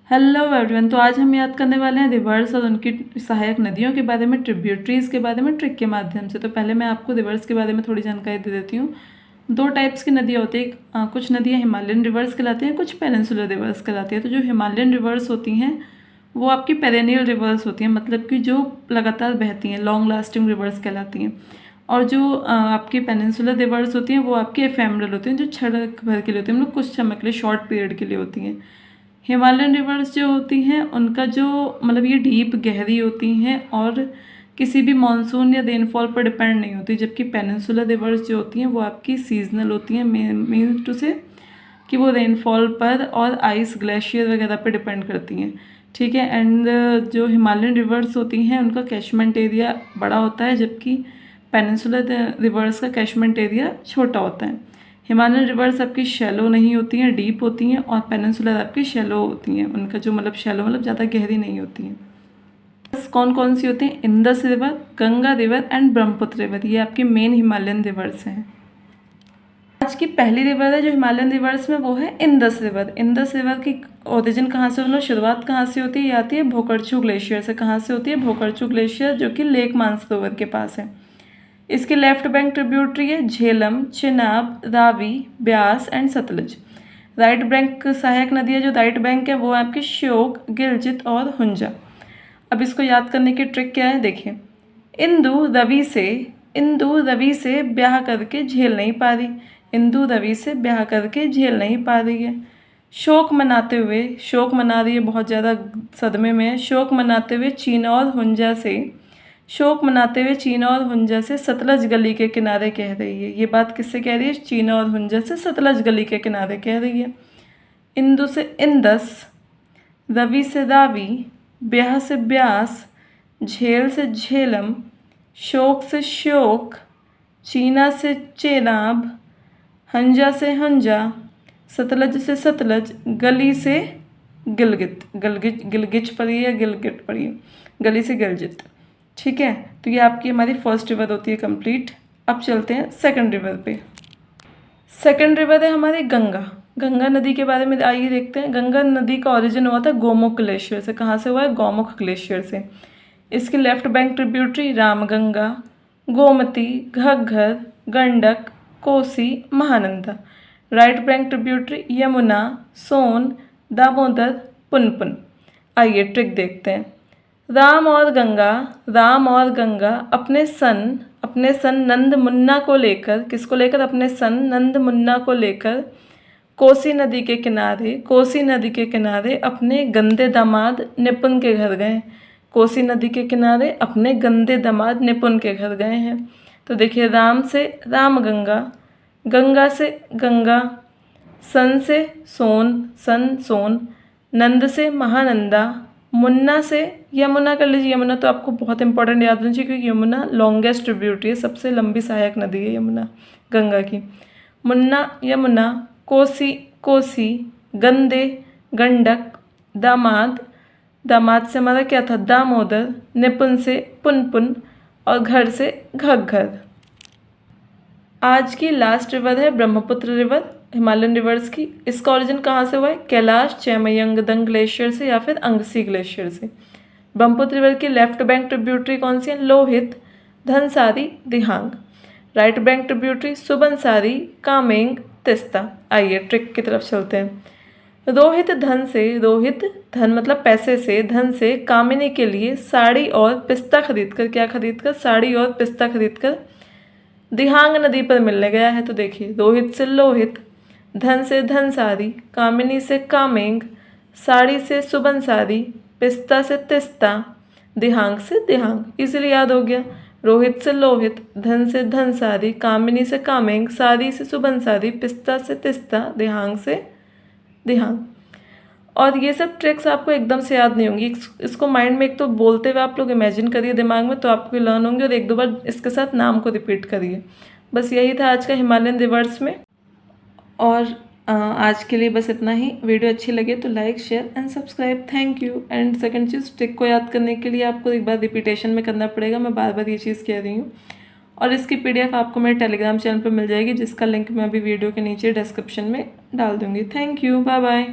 Hello everyone. तो आज हम याद करने वाले हैं रिवर्स और उनकी सहायक नदियों के बारे में, ट्रिब्यूटरीज के बारे में ट्रिक के माध्यम से। तो पहले मैं आपको रिवर्स के बारे में थोड़ी जानकारी दे देती हूँ। दो टाइप्स की नदियाँ होती हैं, कुछ नदियाँ हिमालयन रिवर्स कहलाती हैं, कुछ पेनिनसुलर रिवर्स कहलाती हैं। तो जो हिमालयन रिवर्स होती हैं वो आपकी पेरेनियल रिवर्स होती हैं, मतलब कि जो लगातार बहती हैं, लॉन्ग लास्टिंग रिवर्स कहलाती हैं। और जो आपकी पेनिनसुलर रिवर्स होती हैं वो आपकी एफेमरल होती हैं, जो क्षण भर के लिए होती हैं, मतलब कुछ समय के लिए, शॉर्ट पीरियड के लिए होती हैं। हिमालयन रिवर्स जो होती हैं उनका जो मतलब ये डीप गहरी होती हैं और किसी भी मानसून या रेनफॉल पर डिपेंड नहीं होती, जबकि पेनिनसुलर रिवर्स जो होती हैं वो आपकी सीजनल होती हैं, मीन टू से कि वो रेनफॉल पर और आइस ग्लेशियर वगैरह पर डिपेंड करती हैं। ठीक है। एंड जो हिमालयन रिवर्स होती हैं उनका कैचमेंट एरिया बड़ा होता है, जबकि पेनिनसुलर रिवर्स का कैचमेंट एरिया छोटा होता है। हिमालयन रिवर्स आपकी शैलो नहीं होती हैं, डीप होती हैं, और पेनिनसुलर आपकी शैलो होती हैं। उनका जो मतलब शैलो मतलब ज़्यादा गहरी नहीं होती हैं। कौन कौन सी होती हैं? Indus river, Ganga river and Brahmaputra river, ये आपकी मेन हिमालयन रिवर्स हैं। आज की पहली रिवर है जो हिमालयन रिवर्स में, वो है इंदस रिवर। इंदस रिवर की ओरिजिन कहाँ से, मतलब शुरुआत कहाँ से होती है? ये आती है भोकरचू ग्लेशियर से। कहाँ से होती है? भोकरचू ग्लेशियर, जो कि लेक मानसरोवर के पास है। इसकी लेफ्ट बैंक ट्रिब्यूटरी है Jhelum, Chenab, Ravi, Beas and Sutlej. Right bank सहायक नदी है, जो राइट बैंक है वो है आपकी श्योक, गिलजित और हुंजा। अब इसको याद करने की ट्रिक क्या है, देखिए। इंदु रवि से ब्याह करके झेल नहीं पा रही। इंदु रवि से ब्याह करके झेल नहीं पा रही है। शोक मनाते हुए, शोक मना रही है, बहुत ज़्यादा सदमे में है। शोक मनाते हुए चीन और हुंजा से, शोक मनाते हुए चीना और हुंजा से सतलज गली के किनारे कह रही है। ये बात किससे कह रही है? चीना और हुंजा से सतलज गली के किनारे कह रही है। इंदु से इंदस, रवि से रावी, ब्याह से ब्यास, झेल से झेलम, शोक से श्योक, चीना से चेनाब, हंजा से हंजा, सतलज से सतलज, गली से गिलगित, गिलगिच पड़ी है, गिलगिट पड़ी है, गली से गिलजित। ठीक है। तो ये आपकी हमारी फर्स्ट रिवर होती है कंप्लीट। अब चलते हैं सेकंड रिवर पे। सेकंड रिवर है हमारी गंगा। गंगा नदी के बारे में आइए देखते हैं। गंगा नदी का ओरिजिन हुआ था गोमुख ग्लेशियर से। कहाँ से हुआ है? गोमुख ग्लेशियर से। इसकी left bank tributary Ramganga, Gomti, Ghaggar, Gandak, Kosi, Mahananda. Right bank tributary Yamuna, Son, Damodar, Punpun. आइए ट्रिक देखते हैं। राम और गंगा अपने सन नंद मुन्ना को लेकर, किसको लेकर? अपने सन नंद मुन्ना को लेकर कोसी नदी के किनारे अपने गंदे दामाद निपुण के घर गए। कोसी नदी के किनारे अपने गंदे दामाद निपुण के घर गए हैं। तो देखिए, राम से रामगंगा, गंगा से गंगा, सन से सोन, नंद से महानंदा, मुन्ना से यमुना कर लीजिए। यमुना तो आपको बहुत इंपॉर्टेंट याद होनी चाहिए, क्योंकि यमुना लॉन्गेस्ट ट्रिब्यूटरी है, सबसे लंबी सहायक नदी है यमुना गंगा की। मुन्ना, यमुना, कोसी, गंदे, गंडक, दामाद से हमारा क्या था? दामोदर, निपुण से पुनपुन, और घर से घग्घर। आज की लास्ट रिवर है ब्रह्मपुत्र रिवर, हिमालयन रिवर्स की। इसका ओरिजिन कहाँ से हुआ है? कैलाश चेमयंगदंग ग्लेशियर से या फिर अंगसी ग्लेशियर से। ब्रह्मपुत्र रिवर की लेफ्ट बैंक ट्रिब्यूटरी कौन सी है? Lohit, Dhansiri, Dihang. Right bank tributary Subansiri, Kameng, Teesta. आइए ट्रिक की तरफ चलते हैं। रोहित धन मतलब पैसे से, धन से कामिनी के लिए साड़ी और पिस्ता खरीदकर, क्या खरीदकर? साड़ी और पिस्ता खरीदकर दिहांग नदी पर मिलने गया है। तो देखिए, रोहित से लोहित, धन से धनसारी, कामिनी से कामेंग, साड़ी से सुबनसारी, पिस्ता से तिस्ता, दिहांग से दिहांग। इसीलिए याद हो गया। रोहित से लोहित, धन से धनसारी, कामिनी से कामेंग, साड़ी से सुबनसारी, पिस्ता से तिस्ता, दिहांग से दिहांग। और ये सब ट्रिक्स आपको एकदम से याद नहीं होंगी। इसको माइंड में एक तो बोलते हुए आप लोग इमेजिन करिए दिमाग में, तो आपको लर्न होंगे, और एक दो बार इसके साथ नाम को रिपीट करिए। बस यही था आज का हिमालयन रिवर्स में। और आज के लिए बस इतना ही। वीडियो अच्छी लगे तो like, share and subscribe. Thank you. And second cheese, trick को याद करने के लिए आपको एक बार रिपीटेशन में करना पड़ेगा। मैं बार बार ये चीज़ कह रही हूँ। और इसकी PDF आपको मेरे टेलीग्राम चैनल पर मिल जाएगी, जिसका लिंक मैं अभी वीडियो के नीचे डिस्क्रिप्शन में डाल दूँगी। Thank you. Bye bye.